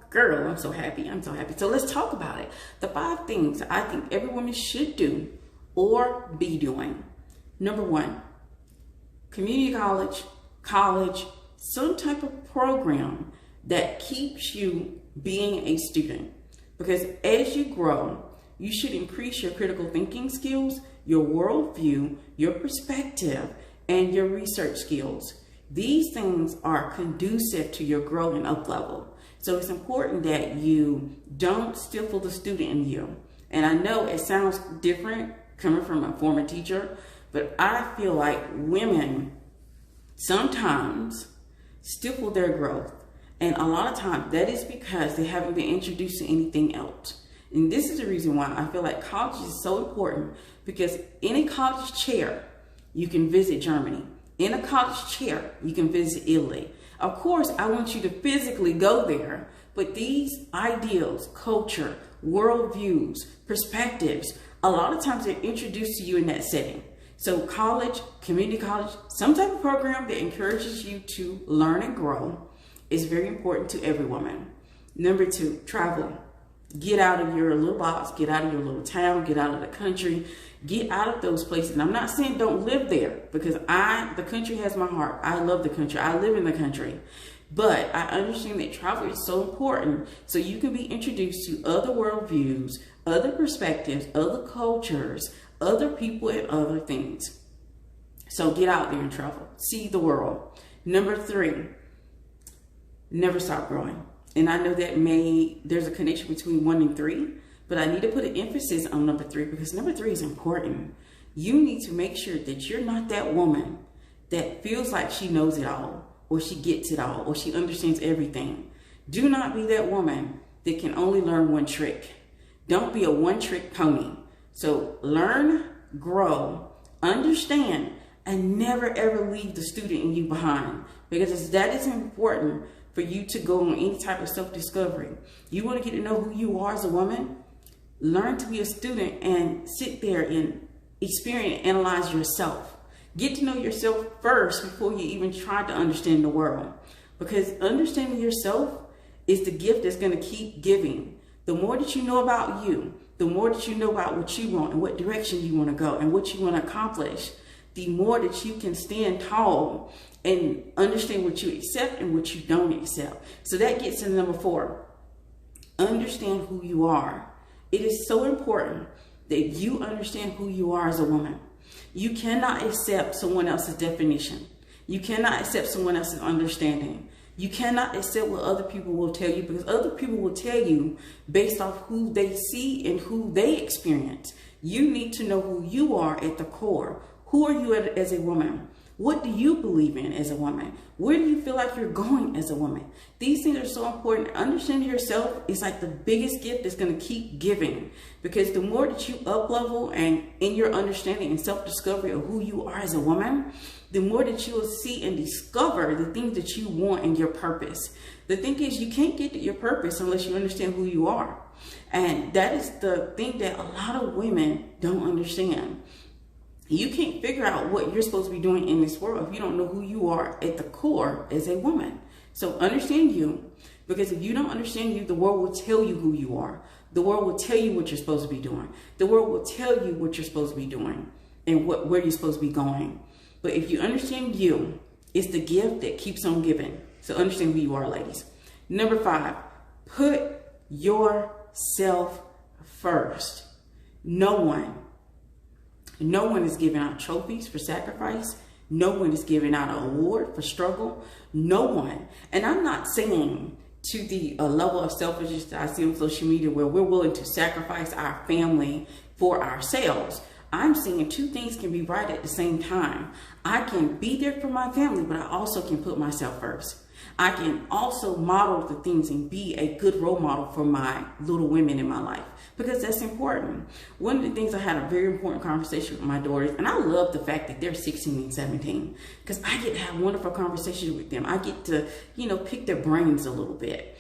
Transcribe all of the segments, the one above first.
girl, I'm so happy. I'm so happy. So let's talk about it. The 5 things I think every woman should do or be doing. Number 1, community college, some type of program that keeps you being a student. Because as you grow, you should increase your critical thinking skills, your worldview, your perspective, and your research skills. These things are conducive to your growth and up level. So it's important that you don't stifle the student in you. And I know it sounds different coming from a former teacher, but I feel like women sometimes stifle their growth. And a lot of times that is because they haven't been introduced to anything else. And this is the reason why I feel like college is so important, because in a college chair, you can visit Germany. In a college chair, you can visit Italy. Of course, I want you to physically go there, but these ideals, culture, worldviews, perspectives, a lot of times they're introduced to you in that setting. So college, community college, some type of program that encourages you to learn and grow is very important to every woman. Number 2, travel. Get out of your little box, get out of your little town, get out of the country, get out of those places. And I'm not saying don't live there, because the country has my heart. I love the country. I live in the country. But I understand that travel is so important so you can be introduced to other worldviews, other perspectives, other cultures, other people, and other things. So get out there and travel. See the world. Number 3, never stop growing. And I know that there's a connection between 1 and 3, but I need to put an emphasis on number 3, because number 3 is important. You need to make sure that you're not that woman that feels like she knows it all, or she gets it all, or she understands everything. Do not be that woman that can only learn one trick. Don't be a one-trick pony. So learn, grow, understand, and never ever leave the student in you behind, because that is important for you to go on any type of self-discovery. You want to get to know who you are as a woman? Learn to be a student and sit there and experience and analyze yourself. Get to know yourself first before you even try to understand the world. Because understanding yourself is the gift that's going to keep giving. The more that you know about you, the more that you know about what you want and what direction you want to go and what you want to accomplish, the more that you can stand tall and understand what you accept and what you don't accept. So that gets to number 4. Understand who you are. It is so important that you understand who you are as a woman. You cannot accept someone else's definition. You cannot accept someone else's understanding. You cannot accept what other people will tell you, because other people will tell you based off who they see and who they experience. You need to know who you are at the core. Who are you as a woman? What do you believe in as a woman? Where do you feel like you're going as a woman? These things are so important. Understanding yourself is like the biggest gift that's going to keep giving, because the more that you up level and in your understanding and self-discovery of who you are as a woman, the more that you will see and discover the things that you want and your purpose. The thing is, you can't get to your purpose unless you understand who you are. And that is the thing that a lot of women don't understand. You can't figure out what you're supposed to be doing in this world if you don't know who you are at the core as a woman. So understand you, because if you don't understand you, the world will tell you who you are. The world will tell you what you're supposed to be doing. The world will tell you what you're supposed to be doing and where you're supposed to be going. But if you understand you, it's the gift that keeps on giving. So understand who you are, ladies. Number 5, put yourself first. No one is giving out trophies for sacrifice. No one is giving out an award for struggle. No one. And I'm not saying to the level of selfishness that I see on social media where we're willing to sacrifice our family for ourselves. I'm saying 2 things can be right at the same time. I can be there for my family, but I also can put myself first. I can also model the things and be a good role model for my little women in my life, because that's important. One of the things, I had a very important conversation with my daughters, and I love the fact that they're 16 and 17, because I get to have wonderful conversations with them. I get to, pick their brains a little bit.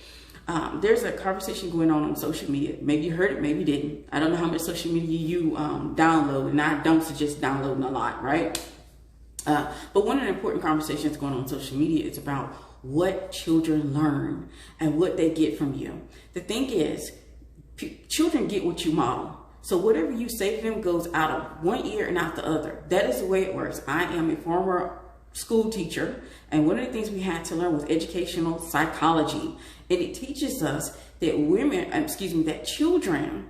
There's a conversation going on social media. Maybe you heard it, maybe you didn't. I don't know how much social media you download, and I don't suggest downloading a lot, right? But one of the important conversations going on social media is about what children learn and what they get from you. The thing is, children get what you model. So whatever you say to them goes out of one ear and out the other. That is the way it works. I am a former school teacher, and one of the things we had to learn was educational psychology. And it teaches us that that children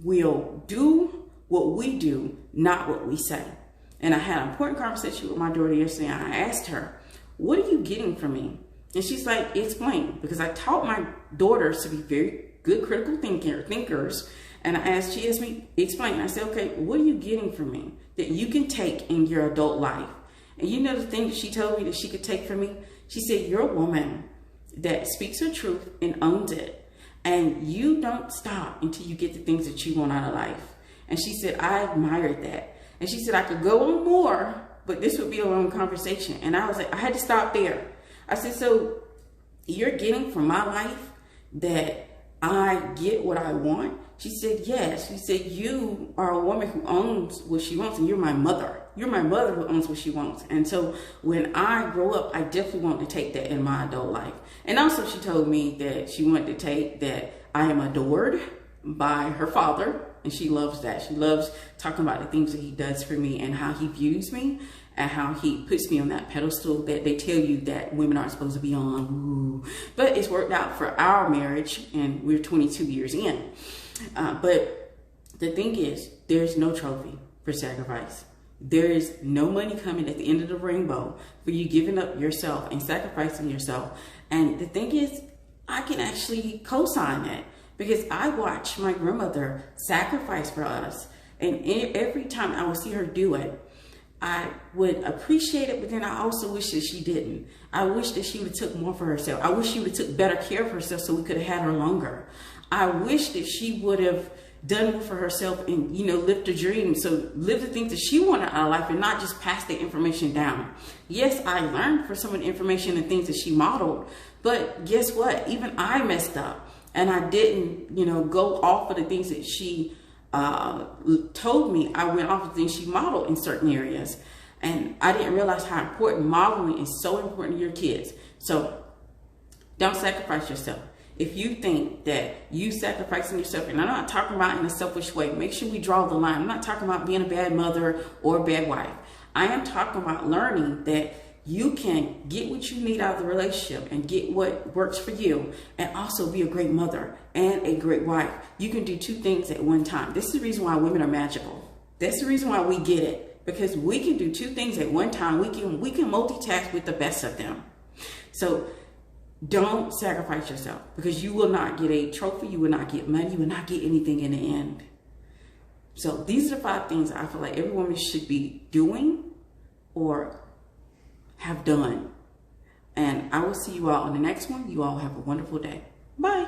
will do what we do, not what we say. And I had an important conversation with my daughter yesterday, and I asked her, what are you getting from me? And she's like, explain. Because I taught my daughters to be very good critical thinkers. And she asked me, explain. I said, okay, what are you getting from me that you can take in your adult life? And you know the thing she told me that she could take from me? She said, you're a woman that speaks her truth and owns it. And you don't stop until you get the things that you want out of life. And she said, I admired that. And she said, I could go on more, but this would be a long conversation. And I was like, I had to stop there. I said, so you're getting from my life that I get what I want? She said, yes. She said, you are a woman who owns what she wants, and you're my mother. You're my mother who owns what she wants. And so when I grow up, I definitely want to take that in my adult life. And also she told me that she wanted to take that I am adored by her father, and she loves that. She loves talking about the things that he does for me and how he views me and how he puts me on that pedestal that they tell you that women aren't supposed to be on. Ooh. But it's worked out for our marriage, and we're 22 years in. But the thing is, there's no trophy for sacrifice. There is no money coming at the end of the rainbow for you giving up yourself and sacrificing yourself. And the thing is, I can actually co-sign that because I watched my grandmother sacrifice for us. And every time I would see her do it, I would appreciate it, but then I also wish that she didn't. I wish that she would have took more for herself. I wish she would have took better care of herself so we could have had her longer. I wish that she would have done more for herself and, lived a dream. So live the things that she wanted out of life and not just pass the information down. Yes, I learned from some of the information and things that she modeled, but guess what? Even I messed up, and I didn't, go off of the things that she told me. I went off of things she modeled in certain areas, and I didn't realize how important modeling is so important to your kids. So don't sacrifice yourself. If you think that you sacrificing yourself, and I'm not talking about in a selfish way, make sure we draw the line. I'm not talking about being a bad mother or a bad wife. I am talking about learning that you can get what you need out of the relationship and get what works for you, and also be a great mother and a great wife. You can do two things at one time. This is the reason why women are magical. That's the reason why we get it, because we can do two things at one time. We can multitask with the best of them. So don't sacrifice yourself, because you will not get a trophy. You will not get money. You will not get anything in the end. So these are the 5 things I feel like every woman should be doing or have done. And I will see you all on the next one. You all have a wonderful day. Bye.